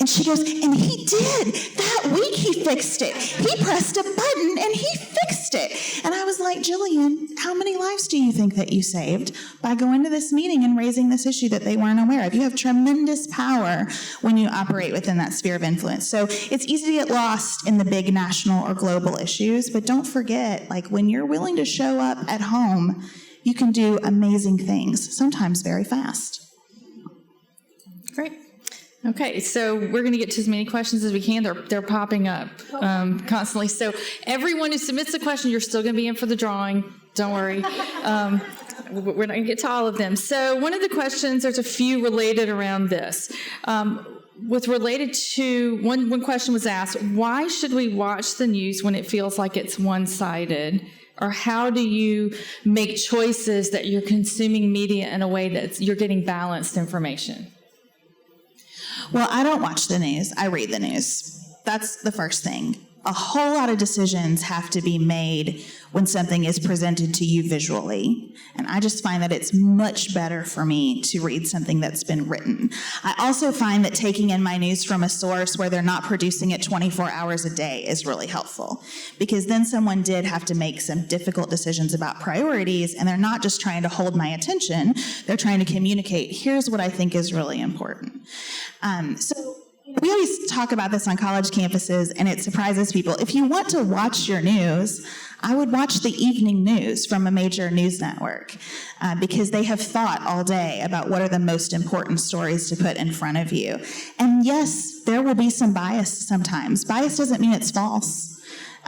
And she goes, and he did. That week he fixed it. He pressed a button and he fixed it. And I was like, Jillian, how many lives do you think that you saved by going to this meeting and raising this issue that they weren't aware of? You have tremendous power when you operate within that sphere of influence. So it's easy to get lost in the big national or global issues, but don't forget, like, when you're willing to show up at home, you can do amazing things, sometimes very fast. Great. Okay, so we're going to get to as many questions as we can. They're popping up constantly. So everyone who submits a question, you're still going to be in for the drawing. Don't worry. We're not going to get to all of them. So one of the questions, there's a few related around this. One question was asked, why should we watch the news when it feels like it's one-sided? Or how do you make choices that you're consuming media in a way that you're getting balanced information? Well, I don't watch the news. I read the news. That's the first thing. A whole lot of decisions have to be made when something is presented to you visually. And I just find that it's much better for me to read something that's been written. I also find that taking in my news from a source where they're not producing it 24 hours a day is really helpful, because then someone did have to make some difficult decisions about priorities, and they're not just trying to hold my attention, they're trying to communicate, here's what I think is really important. So we always talk about this on college campuses, and it surprises people. If you want to watch your news, I would watch the evening news from a major news network, because they have thought all day about what are the most important stories to put in front of you. And yes, there will be some bias sometimes. Bias doesn't mean it's false.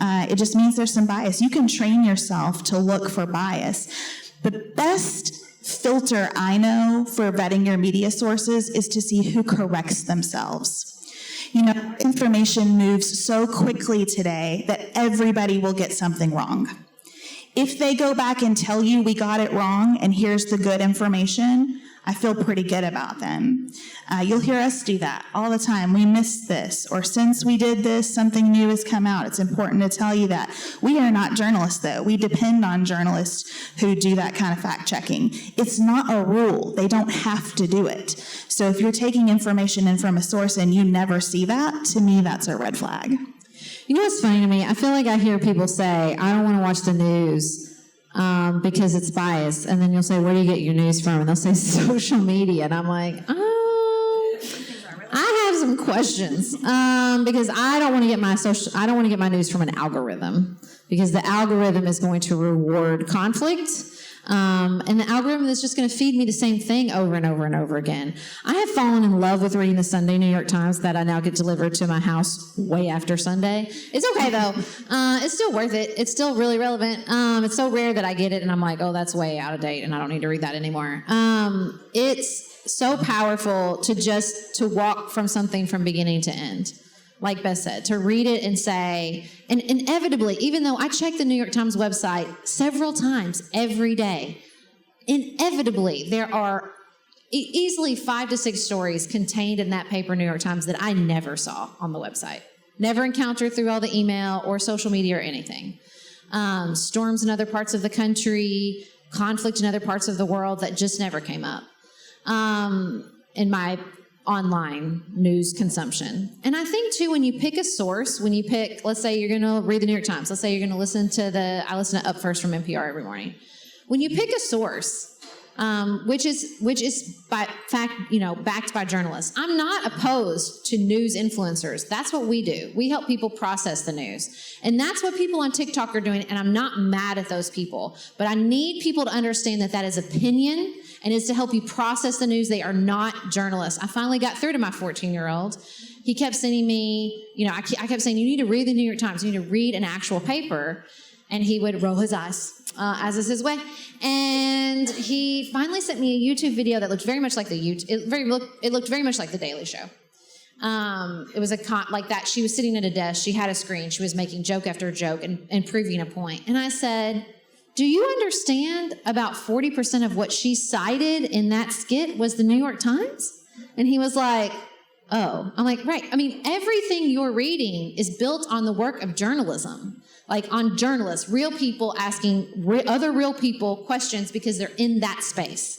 It just means there's some bias. You can train yourself to look for bias. The best filter I know for vetting your media sources is to see who corrects themselves. You know, information moves so quickly today that everybody will get something wrong. If they go back and tell you we got it wrong and here's the good information, I feel pretty good about them. You'll hear us do that all the time. We missed this, or since we did this, something new has come out. It's important to tell you that. We are not journalists, though. We depend on journalists who do that kind of fact checking. It's not a rule. They don't have to do it. So if you're taking information in from a source and you never see that, to me, that's a red flag. You know what's funny to me? I feel like I hear people say, I don't want to watch the news because it's biased. And then you'll say, where do you get your news from? And they'll say social media. And I'm like, I have some questions because I don't want to get my news from an algorithm, because the algorithm is going to reward conflict. And the algorithm is just going to feed me the same thing over and over and over again. I have fallen in love with reading the Sunday New York Times that I now get delivered to my house way after Sunday. It's okay, though. It's still worth it. It's still really relevant. It's so rare that I get it and I'm like, oh, that's way out of date and I don't need to read that anymore. It's so powerful to walk from something from beginning to end. Like Beth said, to read it and say, and inevitably, even though I check the New York Times website several times every day, inevitably there are easily 5 to 6 stories contained in that paper New York Times that I never saw on the website. Never encountered through all the email or social media or anything. Storms in other parts of the country, conflict in other parts of the world that just never came up in my online news consumption. And I think too, when you pick a source, let's say you're going to read the New York Times, let's say you're going to listen to I listen to Up First from NPR every morning. When you pick a source, which is by fact, backed by journalists, I'm not opposed to news influencers. That's what we do. We help people process the news. And that's what people on TikTok are doing. And I'm not mad at those people, but I need people to understand that is opinion, and it's to help you process the news. They are not journalists. I finally got through to my 14-year-old. He kept sending me, I kept saying, you need to read the New York Times. You need to read an actual paper. And he would roll his eyes, as is his way. And he finally sent me a YouTube video that looked very much like it looked very much like The Daily Show. It was like that. She was sitting at a desk. She had a screen. She was making joke after joke and proving a point. And I said, do you understand about 40% of what she cited in that skit was the New York Times? And he was like, oh. I'm like, right. I mean, everything you're reading is built on the work of journalism. Like on journalists, real people asking other real people questions because they're in that space.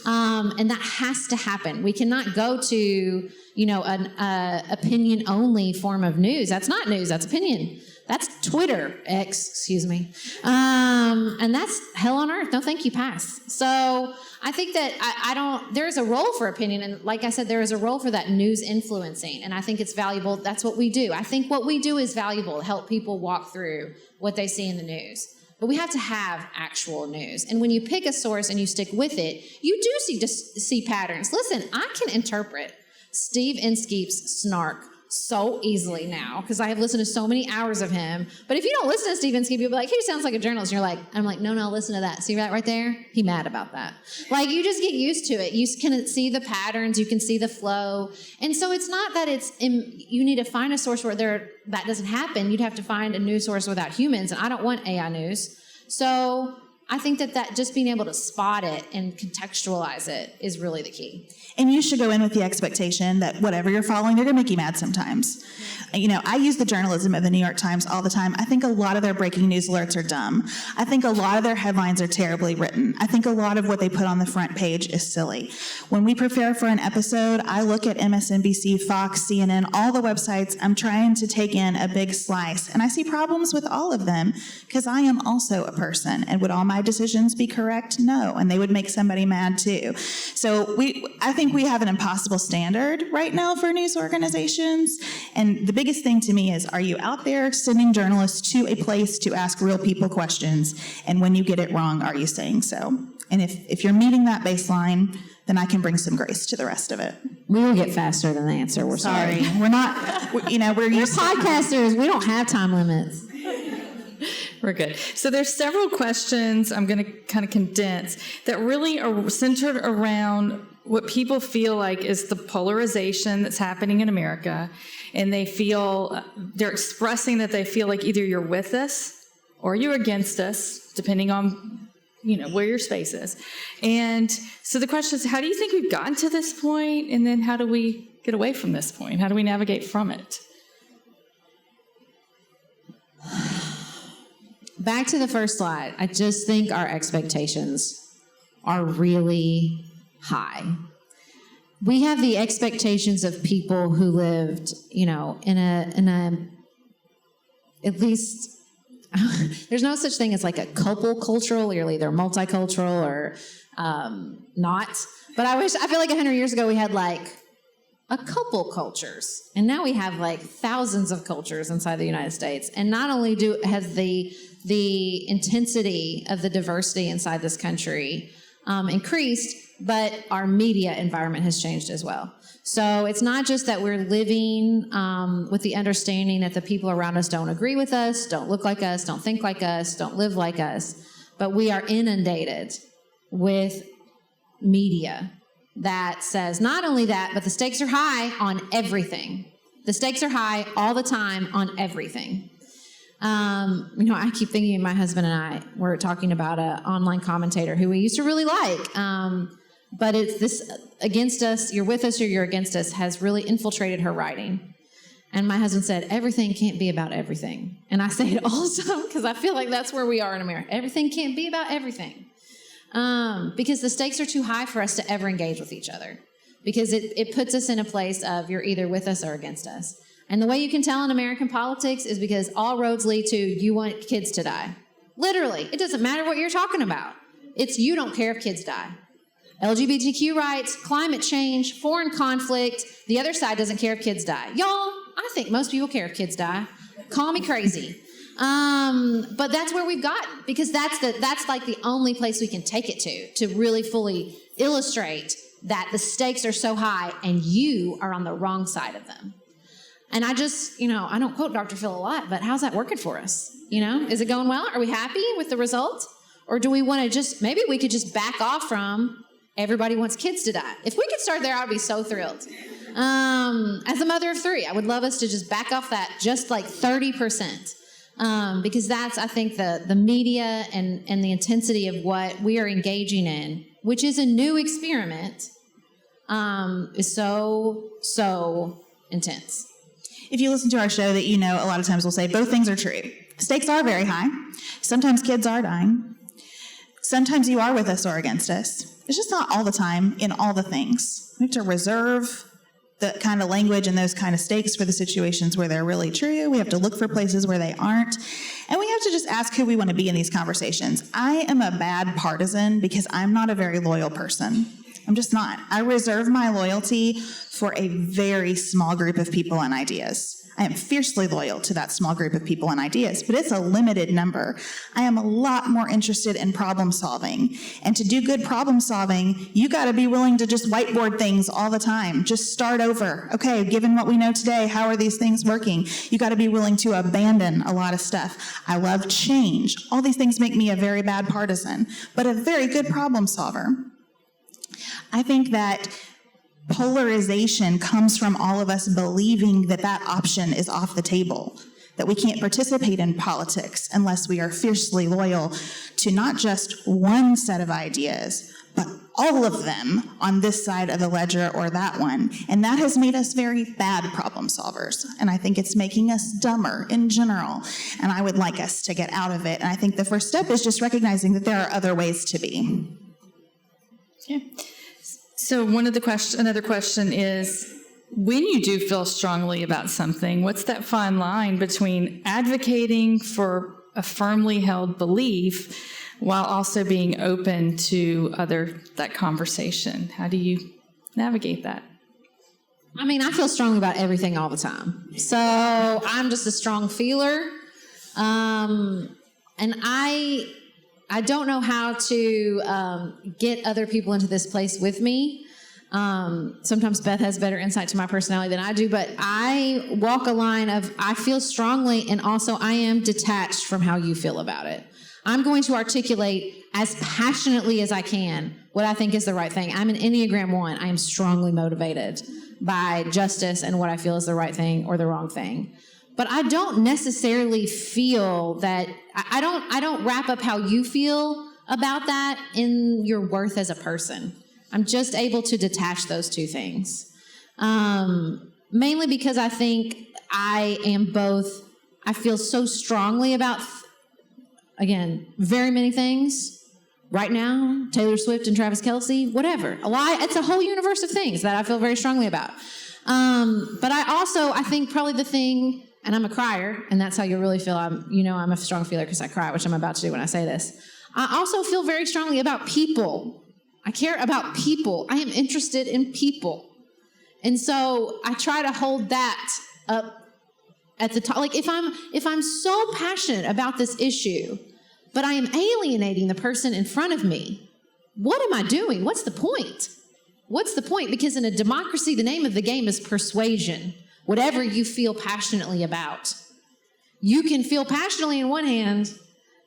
And that has to happen. We cannot go to, an opinion-only form of news. That's not news, that's opinion. That's Twitter, excuse me. And that's hell on earth. No, thank you, pass. So I think that there is a role for opinion. And like I said, there is a role for that news influencing. And I think it's valuable. That's what we do. I think what we do is valuable to help people walk through what they see in the news. But we have to have actual news. And when you pick a source and you stick with it, you do see patterns. Listen, I can interpret Steve Inskeep's snark so easily now because I have listened to so many hours of him. But if you don't listen to Steve Inskeep, you'll be like, he sounds like a journalist. And you're like, I'm like, no, listen to that. See that right there? He mad about that. Like, you just get used to it. You can see the patterns. You can see the flow. And so it's not that you need to find a source where that doesn't happen. You'd have to find a news source without humans. And I don't want AI news. So I think that just being able to spot it and contextualize it is really the key. And you should go in with the expectation that whatever you're following, they're going to make you mad sometimes. You know, I use the journalism of the New York Times all the time. I think a lot of their breaking news alerts are dumb. I think a lot of their headlines are terribly written. I think a lot of what they put on the front page is silly. When we prepare for an episode, I look at MSNBC, Fox, CNN, all the websites. I'm trying to take in a big slice. And I see problems with all of them because I am also a person. And would all my decisions be correct? No. And they would make somebody mad too. So I think we have an impossible standard right now for news organizations. And the biggest thing to me is, are you out there sending journalists to a place to ask real people questions? And when you get it wrong, are you saying so? And if you're meeting that baseline, then I can bring some grace to the rest of it. We will get faster than the answer. We're sorry. We're not, we're used to podcasters. We don't have time limits. We're good. So there's several questions I'm going to kind of condense that really are centered around what people feel like is the polarization that's happening in America. And they're expressing that they feel like either you're with us or you're against us, depending on, where your space is. And so the question is, how do you think we've gotten to this point? And then how do we get away from this point? How do we navigate from it? Back to the first slide. I just think our expectations are really high. We have the expectations of people who lived, in a at least there's no such thing as like a couple cultural. You're either multicultural or not. But I feel like 100 years ago we had like a couple cultures, and now we have like thousands of cultures inside the United States. And not only has the intensity of the diversity inside this country increased, but our media environment has changed as well. So it's not just that we're living with the understanding that the people around us don't agree with us, don't look like us, don't think like us, don't live like us, but we are inundated with media that says not only that, but the stakes are high on everything. The stakes are high all the time on everything. I keep thinking my husband and I were talking about an online commentator who we used to really like. But it's this against us, you're with us or you're against us, has really infiltrated her writing. And my husband said, everything can't be about everything. And I say it also because I feel like that's where we are in America. Everything can't be about everything. Because the stakes are too high for us to ever engage with each other. Because it puts us in a place of you're either with us or against us. And the way you can tell in American politics is because all roads lead to you want kids to die. Literally. It doesn't matter what you're talking about. It's you don't care if kids die. LGBTQ rights, climate change, foreign conflict. The other side doesn't care if kids die. Y'all, I think most people care if kids die. Call me crazy. But that's where we've gotten, because that's like the only place we can take it to really fully illustrate that the stakes are so high and you are on the wrong side of them. And I just, I don't quote Dr. Phil a lot, but how's that working for us? Is it going well? Are we happy with the result? Or do we want to maybe we could just back off from everybody wants kids to die. If we could start there, I would be so thrilled. As a mother of 3, I would love us to just back off that just like 30%. Because that's, I think, the media and the intensity of what we are engaging in, which is a new experiment, is so intense. If you listen to our show, that a lot of times we'll say both things are true. Stakes are very high. Sometimes kids are dying. Sometimes you are with us or against us. It's just not all the time in all the things. We have to reserve the kind of language and those kind of stakes for the situations where they're really true. We have to look for places where they aren't. And we have to just ask who we want to be in these conversations. I am a bad partisan because I'm not a very loyal person. I'm just not. I reserve my loyalty for a very small group of people and ideas. I am fiercely loyal to that small group of people and ideas, but it's a limited number. I am a lot more interested in problem solving. And to do good problem solving, you got to be willing to just whiteboard things all the time. Just start over. Okay, given what we know today, how are these things working? You got to be willing to abandon a lot of stuff. I love change. All these things make me a very bad partisan, but a very good problem solver. I think that polarization comes from all of us believing that that option is off the table, that we can't participate in politics unless we are fiercely loyal to not just one set of ideas, but all of them on this side of the ledger or that one. And that has made us very bad problem solvers. And I think it's making us dumber in general. And I would like us to get out of it. And I think the first step is just recognizing that there are other ways to be. Okay. So another question is, when you do feel strongly about something, what's that fine line between advocating for a firmly held belief while also being open to that conversation? How do you navigate that? I mean, I feel strongly about everything all the time. So I'm just a strong feeler. And I don't know how to get other people into this place with me. Sometimes Beth has better insight to my personality than I do, but I walk a line of I feel strongly and also I am detached from how you feel about it. I'm going to articulate as passionately as I can what I think is the right thing. I'm an Enneagram 1. I am strongly motivated by justice and what I feel is the right thing or the wrong thing. But I don't necessarily feel that, I don't wrap up how you feel about that in your worth as a person. I'm just able to detach those two things. Mainly because I think I am both, I feel so strongly about, again, very many things. Right now, Taylor Swift and Travis Kelce, whatever. It's a whole universe of things that I feel very strongly about. But I think probably the thing, and I'm a crier, and that's how you really feel. I'm a strong feeler because I cry, which I'm about to do when I say this. I also feel very strongly about people. I care about people. I am interested in people. And so I try to hold that up at the top. Like if I'm so passionate about this issue, but I am alienating the person in front of me, what am I doing? What's the point? What's the point? Because in a democracy, the name of the game is persuasion. Whatever you feel passionately about. You can feel passionately in one hand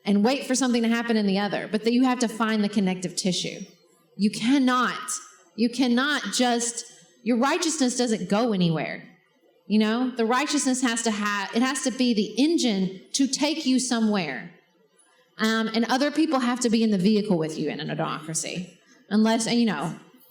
and wait for something to happen in the other, but then you have to find the connective tissue. You cannot just, your righteousness doesn't go anywhere. The righteousness has to be the engine to take you somewhere. And other people have to be in the vehicle with you in a democracy. Unless,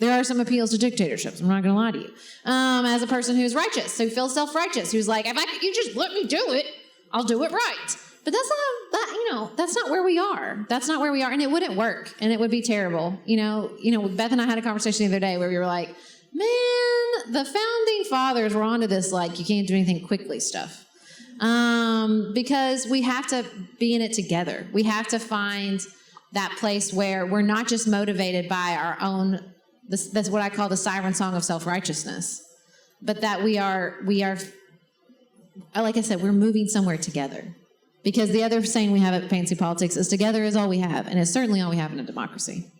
there are some appeals to dictatorships. I'm not going to lie to you. As a person who's righteous, who feels self-righteous, who's like, you just let me do it, I'll do it right. But that's not where we are. That's not where we are, and it wouldn't work, and it would be terrible. Beth and I had a conversation the other day where we were like, man, the founding fathers were onto this, like, you can't do anything quickly stuff. Because we have to be in it together. We have to find that place where we're not just motivated by our own, that's what I call the siren song of self-righteousness, but that we are, like I said, we're moving somewhere together. Because the other saying we have at Pantsuit Politics is together is all we have, and it's certainly all we have in a democracy.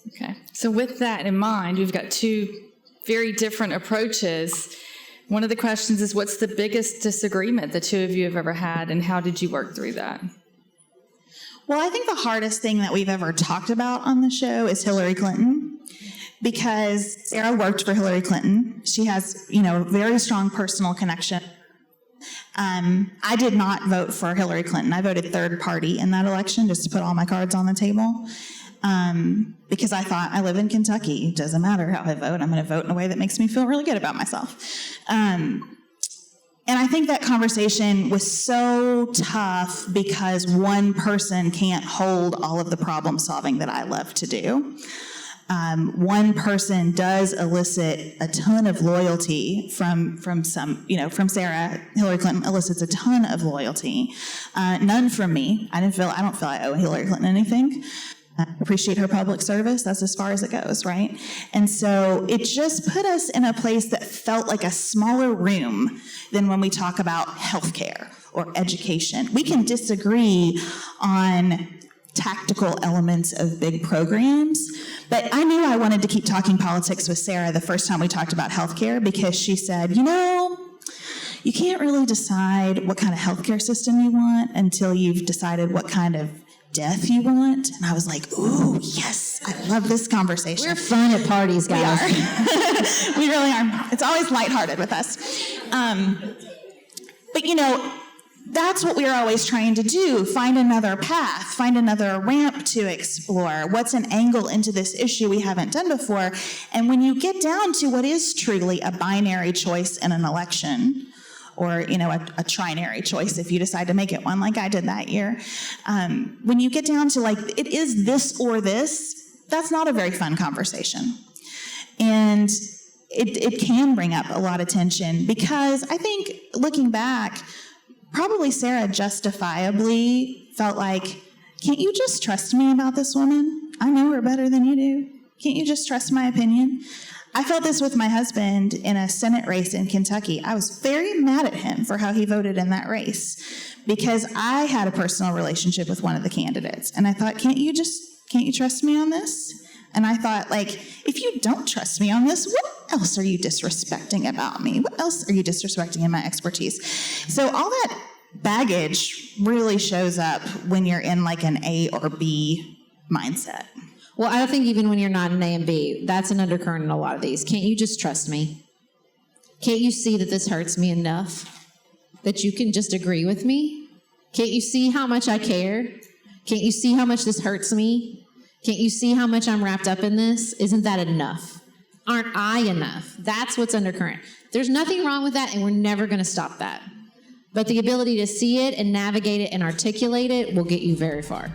Okay, so with that in mind, we've got two very different approaches. One of the questions is, what's the biggest disagreement the two of you have ever had, and how did you work through that? Well, I think the hardest thing that we've ever talked about on the show is Hillary Clinton, because Sarah worked for Hillary Clinton. She has, a very strong personal connection. I did not vote for Hillary Clinton. I voted third party in that election just to put all my cards on the table. Because I thought, I live in Kentucky. It doesn't matter how I vote. I'm going to vote in a way that makes me feel really good about myself. And I think that conversation was so tough because one person can't hold all of the problem solving that I love to do. One person does elicit a ton of loyalty from Sarah. Hillary Clinton elicits a ton of loyalty. None from me. I don't feel I owe Hillary Clinton anything. appreciate her public service. That's as far as it goes, right? And so it just put us in a place that felt like a smaller room than when we talk about healthcare or education. We can disagree on tactical elements of big programs, but I knew I wanted to keep talking politics with Sarah the first time we talked about healthcare, because she said, you know, you can't really decide what kind of healthcare system you want until you've decided what kind of death you want. And I was like, ooh, yes, I love this conversation. We're fun at parties, guys. We are. We really are. It's always lighthearted with us. But you know, that's what we're always trying to do, find another path, find another ramp to explore. What's an angle into this issue we haven't done before? And when you get down to what is truly a binary choice in an election, or you know, a trinary choice if you decide to make it one, like I did that year, when you get down to like, it is this or this, that's not a very fun conversation. And it can bring up a lot of tension, because I think looking back, probably Sarah justifiably felt like, can't you just trust me about this woman? I know her better than you do. Can't you just trust my opinion? I felt this with my husband in a Senate race in Kentucky. I was very mad at him for how he voted in that race, because I had a personal relationship with one of the candidates. And I thought, can't you trust me on this? And I thought, like, if you don't trust me on this, what else are you disrespecting about me? What else are you disrespecting in my expertise? So all that baggage really shows up when you're in like an A or B mindset. Well, I don't think even when you're not in A and B, that's an undercurrent in a lot of these. Can't you just trust me? Can't you see that this hurts me enough that you can just agree with me? Can't you see how much I care? Can't you see how much this hurts me? Can't you see how much I'm wrapped up in this? Isn't that enough? Aren't I enough? That's what's undercurrent. There's nothing wrong with that, and we're never going to stop that. But the ability to see it and navigate it and articulate it will get you very far.